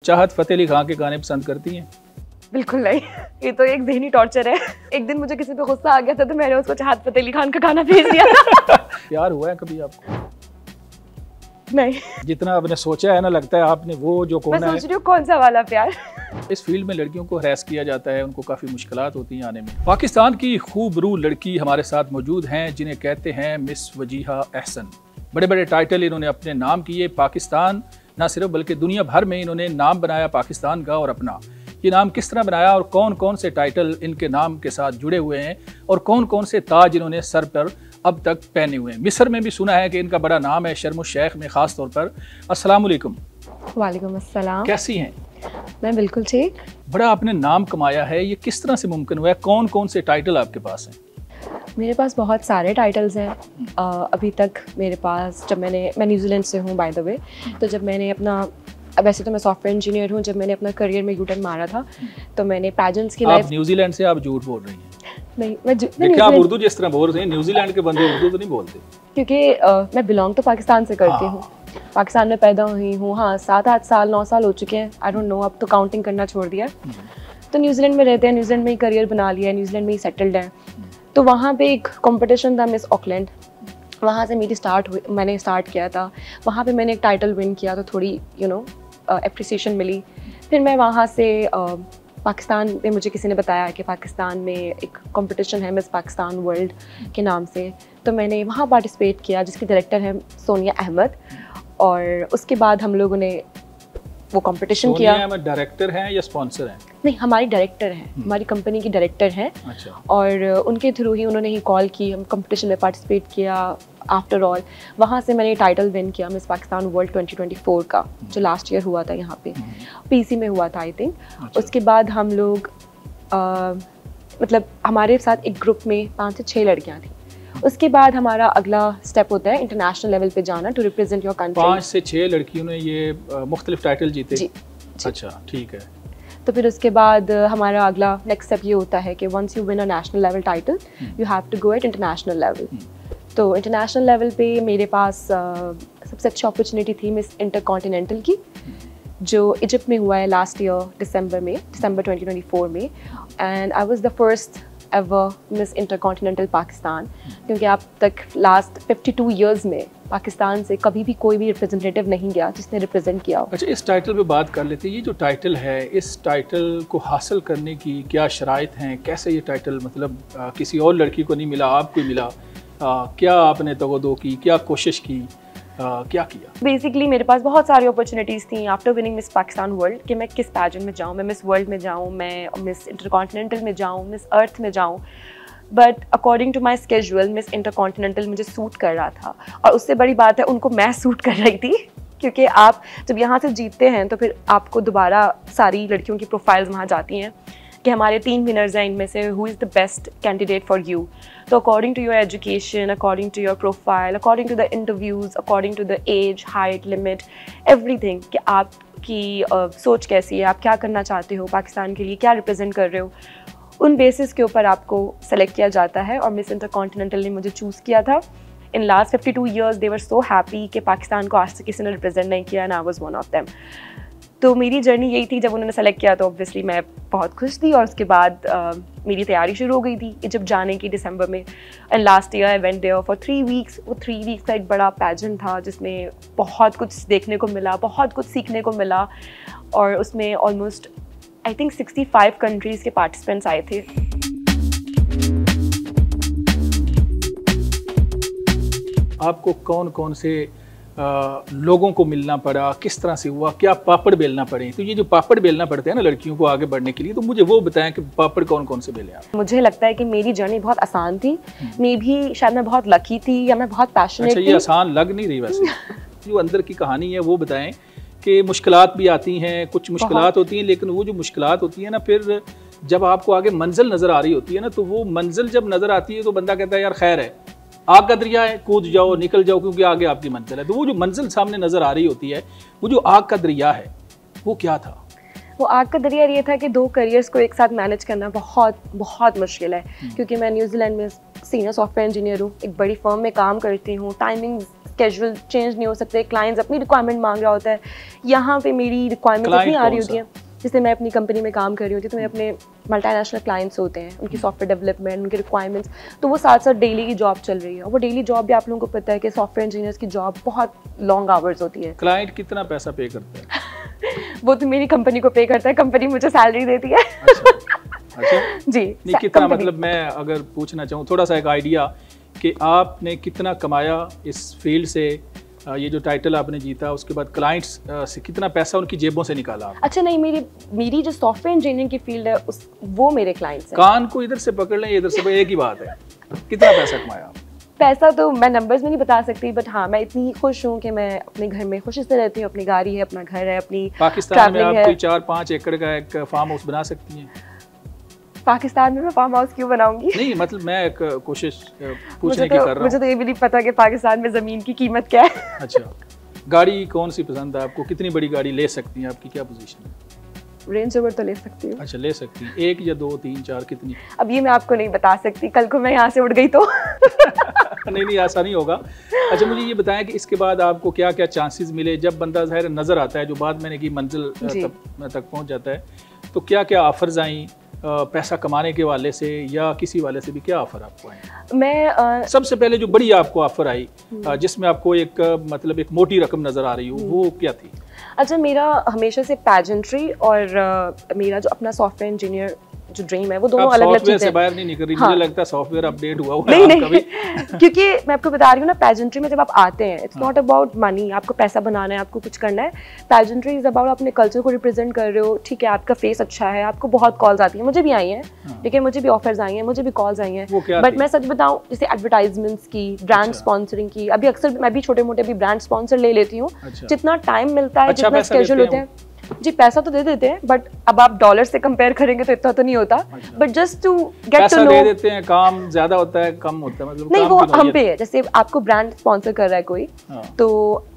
चाहत फ़तेह अली खान के गाने पसंद करती हैं? बिल्कुल नहीं, ये तो एक ज़हनी टॉर्चर है। एक दिन मुझे किसी पे गुस्सा आ गया था तो मैंने उसको चाहत फ़तेह अली खान का गाना भेज दिया था। प्यार हुआ है कभी आपको? नहीं, जितना आपने सोचा है ना, लगता है आपने वो जो मैं कोना सोच रही हूँ कौन सा वाला प्यार। इस फील्ड में लड़कियों को हरास किया जाता है, उनको काफ़ी मुश्किलात होती हैं आने में। पाकिस्तान की खूबरू लड़की हमारे साथ मौजूद हैं जिन्हें कहते हैं मिस वजीहा अहसन। बड़े बड़े टाइटल इन्होंने अपने नाम किए। पाकिस्तान ना सिर्फ बल्कि दुनिया भर में इन्होंने नाम बनाया पाकिस्तान का और अपना। ये नाम किस तरह बनाया और कौन कौन से टाइटल इनके नाम के साथ जुड़े हुए हैं और कौन कौन से ताज इन्होंने सर पर अब तक पहने हुए हैं। मिस्र में भी सुना है कि इनका बड़ा नाम है, शर्म शेख में ख़ास तौर पर। अस्सलाम वालेकुम। वालेकुम अस्सलाम। कैसी हैं? मैं बिल्कुल ठीक। बड़ा आपने नाम कमाया है, ये किस तरह से मुमकिन हुआ है? कौन कौन से टाइटल आपके पास हैं? मेरे पास बहुत सारे टाइटल्स हैं। अभी तक मेरे पास, जब मैं न्यूजीलैंड से हूँ बाय द वे, तो जब मैंने अपना, वैसे तो मैं सॉफ्टवेयर इंजीनियर हूँ, जब मैंने अपना करियर में यूटर्न मारा था तो मैंने पैजेंट्स की लाइफ। न्यूजीलैंड से आप झूठ बोल रही हैं? नहीं, मैं आप उर्दू जिस तरह बोल रहे हैं, न्यूजीलैंड के बंदे उर्दू तो नहीं बोलते। क्योंकि मैं बिलोंग तो पाकिस्तान से करती हूँ, पाकिस्तान में पैदा हुई हूँ। हाँ, 7-8 साल 9 साल हो चुके हैं, आई डोंट नो, अब तो काउंटिंग करना छोड़ दिया। तो न्यूजीलैंड में रहते हैं, न्यूजीलैंड में ही करियर बना लिया है, न्यूजीलैंड में ही सेटल्ड है। तो वहाँ पे एक कंपटीशन था मिस ऑकलैंड, वहाँ से मेरी मैंने स्टार्ट किया था। वहाँ पे मैंने एक टाइटल विन किया तो थोड़ी एप्रिसिएशन मिली। फिर मैं वहाँ से पाकिस्तान में, मुझे किसी ने बताया कि पाकिस्तान में एक कंपटीशन है मिस पाकिस्तान वर्ल्ड के नाम से, तो मैंने वहाँ पार्टिसिपेट किया, जिसकी डायरेक्टर है सोनिया अहमद। और उसके बाद हम लोगों ने वो कंपटीशन किया। सोनिया अहमद डायरेक्टर हैं या स्पॉन्सर हैं? नहीं, हमारी डायरेक्टर हैं, हमारी कंपनी की डायरेक्टर हैं। अच्छा। और उनके थ्रू ही उन्होंने ही कॉल की, हम कंपटीशन में पार्टिसिपेट किया। आफ्टर ऑल वहाँ से मैंने टाइटल विन किया मिस पाकिस्तान वर्ल्ड 2024 का, जो लास्ट ईयर हुआ था यहाँ पे, पीसी में हुआ था आई थिंक। अच्छा। उसके बाद हम लोग मतलब हमारे साथ एक ग्रुप में 5 से 6 लड़कियाँ थी। उसके बाद हमारा अगला स्टेप होता है इंटरनेशनल लेवल पे जाना, टू रिप्रेजेंट योर कंट्री। 5 से 6 लड़कियों ने ये मुख्तलिफ टाइटल जीते? जी। अच्छा, ठीक है। तो फिर उसके बाद हमारा अगला नेक्स्ट स्टेप ये होता है कि once you win a national level title, you have to go at international level. तो इंटरनेशनल लेवल पे मेरे पास सबसे अच्छी अपॉर्चुनिटी थी मिस इंटरकॉन्टिनेंटल की, जो इजिप्ट में हुआ है लास्ट ईयर दिसंबर 2024 में। And I was the first ever miss intercontinental Pakistan, क्योंकि अब तक लास्ट 52 इयर्स में पाकिस्तान से कभी भी कोई भी रिप्रेजेंटेटिव नहीं गया जिसने रिप्रेजेंट किया। अच्छा, इस टाइटल पे बात कर लेते हैं। ये जो टाइटल है, इस टाइटल को हासिल करने की क्या शराइत हैं? कैसे ये टाइटल मतलब किसी और लड़की को नहीं मिला, आपको मिला? क्या आपने तगदो की, क्या कोशिश की, क्या किया? बेसिकली मेरे पास बहुत सारी अपॉर्चुनिटीज़ थी after winning miss Pakistan world कि मैं किस पैजेंट में जाऊँ, मैं मिस वर्ल्ड में जाऊँ, मैं मिस इंटरकॉन्टिनेंटल में जाऊँ, मिस अर्थ में जाऊँ। But according to my schedule Miss Intercontinental मुझे सूट कर रहा था, और उससे बड़ी बात है उनको मैं सूट कर रही थी, क्योंकि आप जब यहाँ से जीतते हैं तो फिर आपको दोबारा सारी लड़कियों की प्रोफाइल्स वहाँ जाती हैं कि हमारे 3 विनर्स हैं, इनमें से who is the best candidate for you. तो according to your education, according to your profile, according to the interviews, according to the age, height limit, everything, कि आपकी सोच कैसी है, आप क्या करना चाहते हो पाकिस्तान के लिए, क्या रिप्रेजेंट कर रहे हो, उन बेसिस के ऊपर आपको सेलेक्ट किया जाता है। और मिस इंटरकॉन्टिनेंटल ने मुझे चूज़ किया था। In last 52 years they were so happy कि पाकिस्तान को आज तक किसी ने रिप्रेजेंट नहीं किया, and I was one of them. तो मेरी जर्नी यही थी। जब उन्होंने सेलेक्ट किया तो ऑब्वियसली मैं बहुत खुश थी, और उसके बाद मेरी तैयारी शुरू हो गई थी इजिप्ट जाने की दिसंबर में। And last year I went there for 3 weeks. वो 3 वीक्स का एक बड़ा पैजेंट था जिसमें बहुत कुछ देखने को मिला, बहुत कुछ सीखने को मिला, और उसमें ऑलमोस्ट आई थिंक 65 कंट्रीज़ के पार्टिसिपेंट्स आए थे। आपको कौन कौन से लोगों को मिलना पड़ा, किस तरह से हुआ, क्या पापड़ बेलना पड़े? तो ये जो पापड़ बेलना पड़ते हैं ना लड़कियों को आगे बढ़ने के लिए, तो मुझे वो बताएं कि पापड़ कौन कौन से बेले आप? मुझे लगता है कि मेरी जर्नी बहुत आसान थी। मे भी शायद मैं बहुत लकी थी या मैं बहुत पैशनेट थी। अच्छा, ये आसान लग नहीं रही वैसे। जो अंदर की कहानी है वो बताएं कि मुश्किलात भी आती हैं, कुछ मुश्किलात होती हैं, लेकिन वो जो मुश्किलात होती है ना, फिर जब आपको आगे मंजिल नज़र आ रही होती है ना, तो वो मंजिल जब नज़र आती है तो बंदा कहता है यार खैर है, आग का दरिया है, कूद जाओ, निकल जाओ, क्योंकि आगे आपकी मंजिल है। तो वो जो मंजिल सामने नज़र आ रही होती है, वो जो आग का दरिया है, वो क्या था? वो आग का दरिया ये था कि 2 करियर्स को एक साथ मैनेज करना बहुत बहुत मुश्किल है, क्योंकि मैं न्यूजीलैंड में सीनियर सॉफ्टवेयर इंजीनियर हूँ, एक बड़ी फर्म में काम करती हूँ, टाइमिंग स्केड्यूल चेंज नहीं हो सकते, क्लाइंट्स अपनी रिक्वायरमेंट मांग रहा होता है, यहाँ पे मेरी रिक्वायरमेंट इतनी आ रही होती है। जैसे मैं अपनी कंपनी में काम कर रही होती हूँ तो मेरे अपने मल्टीनेशनल क्लाइंट्स होते हैं, उनकी सॉफ्टवेयर डेवलपमेंट, उनके रिक्वायरमेंट्स, तो वो साथ साथ डेली की जॉब चल रही है। और वो डेली जॉब भी आप लोगों को पता है कि सॉफ्टवेयर इंजीनियर्स की जॉब बहुत लॉन्ग आवर्स होती है। क्लाइंट कितना पैसा पे करता है? वो तो मेरी कंपनी को पे करता है, कंपनी मुझे सैलरी देती है। अच्छा जी नहीं, कितना मतलब मैं अगर पूछना चाहूँ थोड़ा सा एक आइडिया कि आपने कितना कमाया इस फील्ड से, ये जो टाइटल आपने जीता उसके बाद क्लाइंट्स से कितना पैसा उनकी जेबों से निकाला आपने? अच्छा नहीं, मेरी जो सॉफ्टवेयर इंजीनियरिंग की फील्ड है वो मेरे क्लाइंट्स हैं। कान को इधर से पकड़ लें इधर से, एक ही बात है। कितना पैसा कमाया? पैसा तो मैं नंबर्स में नहीं बता सकती, बट हाँ मैं इतनी खुश हूँ कि मैं अपने घर में खुशी से रहती हूँ। अपनी गाड़ी है, अपना घर है, अपनी पाकिस्तान में आप कोई 4-5 एकड़ का एक फार्म हाउस बना सकती हैं? पाकिस्तान में मैं फार्म हाउस क्यों बनाऊंगी? नहीं मतलब मैं एक कोशिश पूछने की कर रहा हूँ। मुझे तो ये भी नहीं पता कि पाकिस्तान में ज़मीन की कीमत क्या है। अच्छा, गाड़ी कौन सी पसंद है आपको? कितनी बड़ी गाड़ी ले सकती हैं? आपकी क्या पोजीशन है? रेंज रोवर तो ले सकती हूँ। अच्छा ले सकती हैं, 1 या 2 3 4 कितनी? अब ये मैं आपको नहीं बता सकती, कल को मैं यहाँ से उड़ गई तो। नहीं ऐसा नहीं होगा। अच्छा मुझे ये बताएं कि इसके बाद आपको क्या क्या चांसेस मिले जब बंदा ज़ाहिर नज़र आता है, जो बाद मैंने की मंजिल तक पहुँच जाता है, तो क्या क्या ऑफर्स आई पैसा कमाने के वाले से या किसी वाले से भी? क्या ऑफर आपको आए? मैं सबसे पहले जो बड़ी आपको ऑफर आई जिसमें आपको एक मतलब एक मोटी रकम नजर आ रही हो, वो क्या थी? अच्छा मेरा हमेशा से पैजेंट्री और मेरा जो अपना सॉफ्टवेयर इंजीनियर जो ड्रीम है वो दोनों अलग अलग चीजें से बाहर नहीं निकल रही। हाँ। मुझे लगता है सॉफ्टवेयर अपडेट हुआ नहीं कभी। क्योंकि मैं आपको बता रही हूँ ना, पैजेंट्री में जब आप आते हैं इट्स नॉट अबाउट मनी, आपको पैसा बनाना है, आपको कुछ करना है। पैजेंट्री इज अबाउट अपने कल्चर को रिप्रेजेंट कर रहे हो, ठीक है, आपका फेस अच्छा है, आपको बहुत कॉल्स आती हैं, मुझे भी आई हैं, ठीक है, मुझे भी ऑफर्स आई हैं, मुझे भी कॉल्स आई हैं, बट मैं सच बताऊँ जैसे एडवर्टाइजमेंट्स की, ब्रांड स्पॉन्सरिंग की, अभी अक्सर मैं भी छोटे मोटे भी ब्रांड स्पॉन्सर ले लेती हूँ। जितना टाइम मिलता है, जितना स्केड्यूल होता है, जी पैसा तो दे देते हैं, बट अब आप डॉलर से कंपेयर करेंगे तो इतना तो नहीं होता, but just to get to know. दे देते हैं, काम ज्यादा होता है कम होता है, मतलब नहीं वो हम पे है। जैसे आपको ब्रांड स्पॉन्सर कर रहा है कोई, तो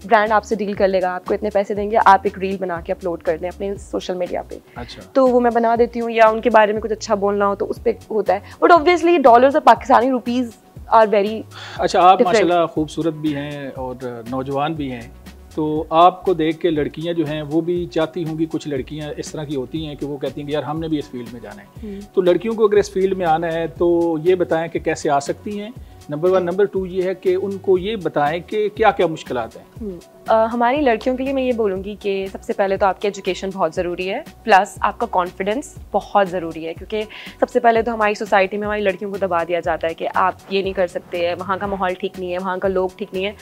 ब्रांड आपसे डील कर लेगा, आपको इतने पैसे देंगे, आप एक रील बना के अपलोड कर दें अपने सोशल मीडिया पे। अच्छा। तो वो मैं बना देती हूँ, या उनके बारे में कुछ अच्छा बोलना हो तो उस पर होता है, बट ऑब्वियसली डॉलर्स और पाकिस्तानी रुपीज आर वेरी। अच्छा आप माशाल्लाह खूबसूरत भी हैं और नौजवान भी हैं, तो आपको देख के लड़कियां जो हैं वो भी चाहती होंगी, कुछ लड़कियां इस तरह की होती हैं कि वो कहती हैं कि यार हमने भी इस फील्ड में जाना है। तो लड़कियों को अगर इस फील्ड में आना है तो ये बताएं कि कैसे आ सकती हैं, नंबर 1। नंबर 2 ये है कि उनको ये बताएं कि क्या क्या मुश्किलात हैं। हमारी लड़कियों के लिए मैं ये बोलूँगी कि सबसे पहले तो आपकी एजुकेशन बहुत ज़रूरी है, प्लस आपका कॉन्फिडेंस बहुत ज़रूरी है, क्योंकि सबसे पहले तो हमारी सोसाइटी में हमारी लड़कियों को दबा दिया जाता है कि आप ये नहीं कर सकते हैं, वहाँ का माहौल ठीक नहीं है, वहाँ का लोग ठीक नहीं है।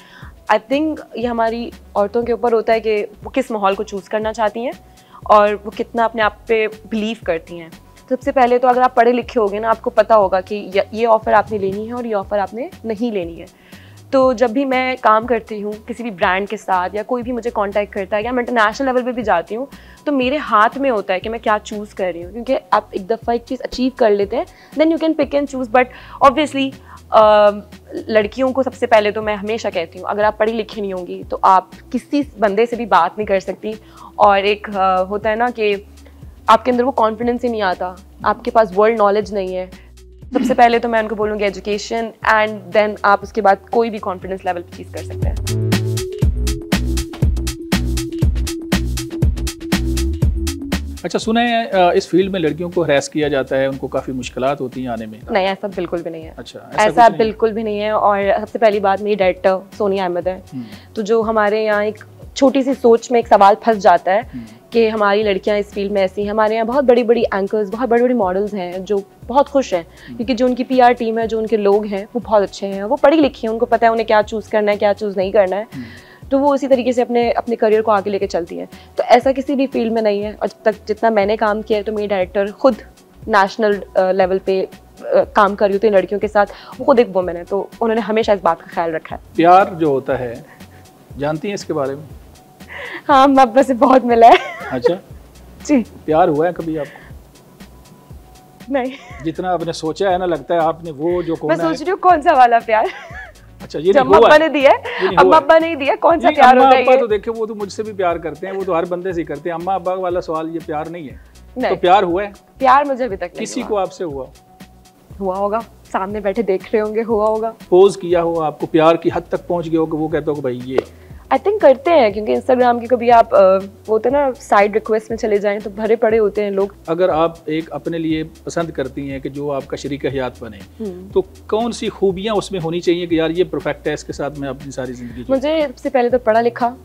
आई थिंक ये हमारी औरतों के ऊपर होता है कि वो किस माहौल को चूज़ करना चाहती हैं और वो कितना अपने आप पे बिलीव करती हैं। सबसे पहले तो अगर आप पढ़े लिखे होगे ना, आपको पता होगा कि ये ऑफ़र आपने लेनी है और ये ऑफ़र आपने नहीं लेनी है। तो जब भी मैं काम करती हूँ किसी भी ब्रांड के साथ, या कोई भी मुझे कांटेक्ट करता है, या मैं इंटरनेशनल लेवल पे भी जाती हूँ, तो मेरे हाथ में होता है कि मैं क्या चूज़ कर रही हूँ, क्योंकि आप एक दफ़ा एक चीज़ अचीव कर लेते हैं then you can pick and choose. But obviously लड़कियों को सबसे पहले तो मैं हमेशा कहती हूँ, अगर आप पढ़ी लिखी नहीं होंगी तो आप किसी बंदे से भी बात नहीं कर सकती। और एक होता है ना कि आपके अंदर वो कॉन्फिडेंस ही नहीं आता, आपके पास वर्ल्ड नॉलेज नहीं है। सबसे पहले तो मैं उनको बोलूँगी एजुकेशन, एंड देन आप उसके बाद कोई भी कॉन्फिडेंस लेवल पे चीज़ कर सकते हैं। अच्छा सुना है इस फील्ड में लड़कियों को हरास किया जाता है, उनको काफ़ी मुश्किलात होती हैं आने में? नहीं ऐसा बिल्कुल भी नहीं है। अच्छा ऐसा बिल्कुल भी नहीं है। और सबसे पहली बात, मेरी डायरेक्टर सोनिया अहमद है, तो जो हमारे यहाँ एक छोटी सी सोच में एक सवाल फंस जाता है कि हमारी लड़कियां इस फील्ड में ऐसी हैं। हमारे यहाँ बहुत बड़ी बड़ी एंकर्स, बहुत बड़ी बड़ी मॉडल्स हैं जो बहुत खुश हैं, क्योंकि जो उनकी PR टीम है, जो उनके लोग हैं वो बहुत अच्छे हैं, वो पढ़ी लिखी हैं, उनको पता है उन्हें क्या चूज़ करना है, क्या चूज़ नहीं करना है, तो वो उसी तरीके से अपने करियर को आगे लेके चलती हैं। तो ऐसा किसी भी फील्ड में नहीं है। और जब तक जितना मैंने काम किया है, तो मेरी डायरेक्टर खुद नेशनल लेवल पे काम कर रही होती है लड़कियों के साथ, वो खुद एक वुमेन है, तो उन्होंने हमेशा इस बात का ख्याल रखा है। प्यार जो होता है, जानती हैं इसके बारे में? हाँ, अब्बा से बहुत मिला है। अच्छा जी। प्यार हुआ है कभी आपको? नहीं। जितना आपने सोचा है ना, लगता है आपने वो जो मैं सोच रही हूँ कौन सा वाला प्यार। अच्छा ये अम्मा ने दिया है, अम्मा अब्बा नहीं दिया, कौन सा प्यार होगा ये? अम्मा तो देखिए वो तो मुझसे भी प्यार करते हैं, वो तो हर बंदे से ही करते हैं। अम्मा अब्बा वाला सवाल ये प्यार नहीं है। तो प्यार हुआ है? प्यार मुझे अभी तक नहीं। किसी को आपसे हुआ होगा? सामने बैठे देख रहे होंगे, हुआ होगा। पोज किया हो, आपको प्यार की हद तक पहुंच गया हो कि वो कहता हो कि भाई ये आई थिंक करते हैं, क्योंकि इंस्टाग्राम की कभी आप वो होता है ना साइड रिक्वेस्ट में चले जाएं तो भरे पड़े होते हैं लोग। अगर आप एक अपने लिए पसंद करती हैं कि जो आपका शरीक हयात बने, तो कौन सी खूबियां उसमें होनी चाहिए कि यार ये परफेक्ट है, इसके साथ मैं अपनी सारी जिंदगी? मुझे सबसे पहले तो पढ़ा लिखा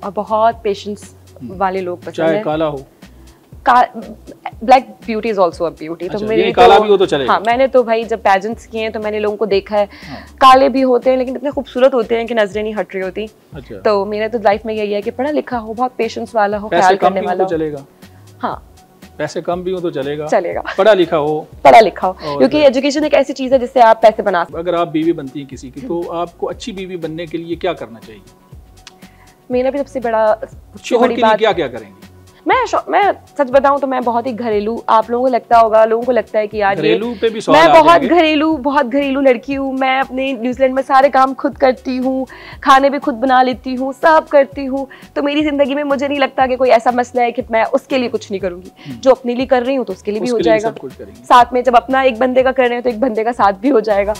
और बहुत पेशेंस वाले लोग पसंद चाहे है। काला हो, black beauty is also a beauty. तो मेरे काला भी हो तो चलेगा। हाँ, मैंने तो भाई जब पेजेंट्स किए हैं तो मैंने लोगों को देखा है, काले भी होते हैं लेकिन इतने खूबसूरत होते हैं कि नजरें नहीं हट रही होती। अच्छा। तो मेरे तो लाइफ में यही है कि पढ़ा लिखा हो, बहुत पेशेंस वाला हो, पैसे ख्याल कम करने भी हो वाला तो चलेगा। हाँ, पैसे कम भी हो तो चलेगा, चलेगा। पढ़ा लिखा हो, पढ़ा लिखा हो, क्योंकि एजुकेशन एक ऐसी चीज है जिससे आप पैसे बना सकते। अगर आप बीवी बनती हैं किसी की, तो आपको अच्छी बीवी बनने के लिए क्या करना चाहिए? मेरा भी सबसे बड़ी के लिए क्या क्या करेंगे? मैं सच बताऊं तो मैं बहुत ही घरेलू, आप लोगों को लगता होगा, लोगों को लगता है कि यार घरेलू पे भी सवाल मैं बहुत घरेलू लड़की हूँ। मैं अपने न्यूजीलैंड में सारे काम खुद करती हूँ, खाने भी खुद बना लेती हूँ, सब करती हूँ। तो मेरी जिंदगी में मुझे नहीं लगता कि कोई ऐसा मसला है कि मैं उसके लिए कुछ नहीं करूंगी। जो अपने लिए कर रही हूँ तो उसके लिए भी हो जाएगा, साथ में जब अपना एक बंदे का कर रहे हैं तो एक बंदे का साथ भी हो जाएगा।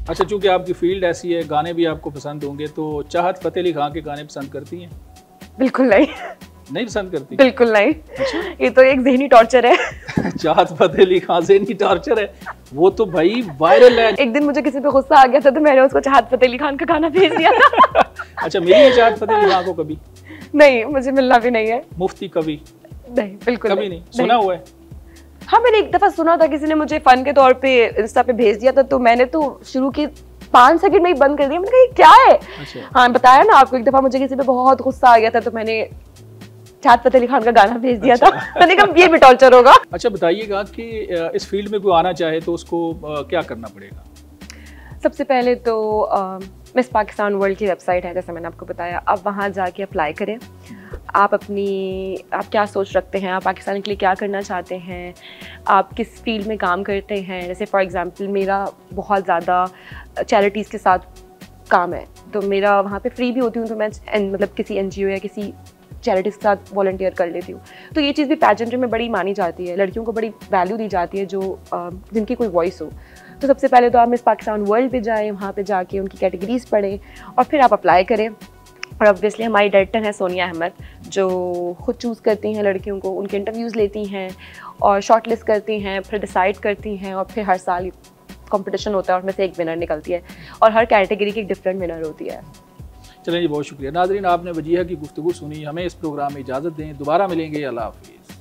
अच्छा, चूंकि आपकी फील्ड ऐसी है, गाने भी आपको पसंद होंगे, तो चाहत फतेह अली खान के गाने पसंद करती हैं? बिल्कुल नहीं। नहीं पसंद करती? बिल्कुल नहीं। ये तो एक ज़हनी टॉर्चर है। चाहत फतेह अली खान ज़हनी टॉर्चर है? वो तो भाई वायरल है। एक दिन मुझे किसी पे गुस्सा आ गया था तो मैंने उसको चाहत फतेह अली खान का गाना भेज दिया था। अच्छा, मिली है चाहत फतेह अली खान को कभी? नहीं, मुझे मिलना भी नहीं है। मुफ्ती कभी? नहीं, बिल्कुल कभी नहीं। सुना हुआ है? हाँ, मैंने एक दफा सुना था, किसी ने मुझे फन के तौर पे इंस्टा पे भेज दिया था, तो मैंने तो शुरू की 5 सेकंड में ही बंद कर दिया। मैंने कहा ये क्या है? अच्छा। हाँ, बताया ना आपको, एक दफा मुझे किसी पे बहुत गुस्सा आ गया था तो मैंने चाहत फतेह अली खान का गाना भेज दिया था। मैंने कहा ये भी टॉर्चर होगा। अच्छा, बताइएगा कि इस फील्ड में कोई आना चाहे तो उसको क्या करना पड़ेगा? सबसे पहले तो मिस पाकिस्तान वर्ल्ड की वेबसाइट है, जैसे मैंने आपको बताया, आप वहाँ जाके अप्लाई करें। आप क्या सोच रखते हैं, आप पाकिस्तान के लिए क्या करना चाहते हैं, आप किस फील्ड में काम करते हैं। जैसे फॉर एग्जांपल मेरा बहुत ज़्यादा चैरिटीज़ के साथ काम है, तो मेरा वहाँ पे फ्री भी होती हूँ, तो मैं मतलब किसी NGO या किसी चैरिटीज़ के साथ वॉलंटियर कर लेती हूँ। तो ये चीज़ भी पैजेंट्री में बड़ी मानी जाती है, लड़कियों को बड़ी वैल्यू दी जाती है जो जिनकी कोई वॉइस हो। तो सबसे पहले तो आप मिस पाकिस्तान वर्ल्ड पे जाएँ, वहाँ पे जाके उनकी कैटेगरीज पढ़ें और फिर आप अप्लाई करें। और ऑब्वियसली हमारी डायरेक्टर है सोनिया अहमद, जो खुद चूज़ करती हैं लड़कियों को, उनके इंटरव्यूज़ लेती हैं और शॉर्ट लिस्ट करती हैं, फिर डिसाइड करती हैं और फिर हर साल कंपटीशन होता है और उसमें से एक विनर निकलती है और हर कैटेगरी की एक डिफरेंट विनर होती है। चलें जी, बहुत शुक्रिया नाज़रीन, आपने वजीहा की गुफ्तगू सुनी। हमें इस प्रोग्राम में इजाज़त दें, दोबारा मिलेंगे। अल्लाह हाफ़िज़।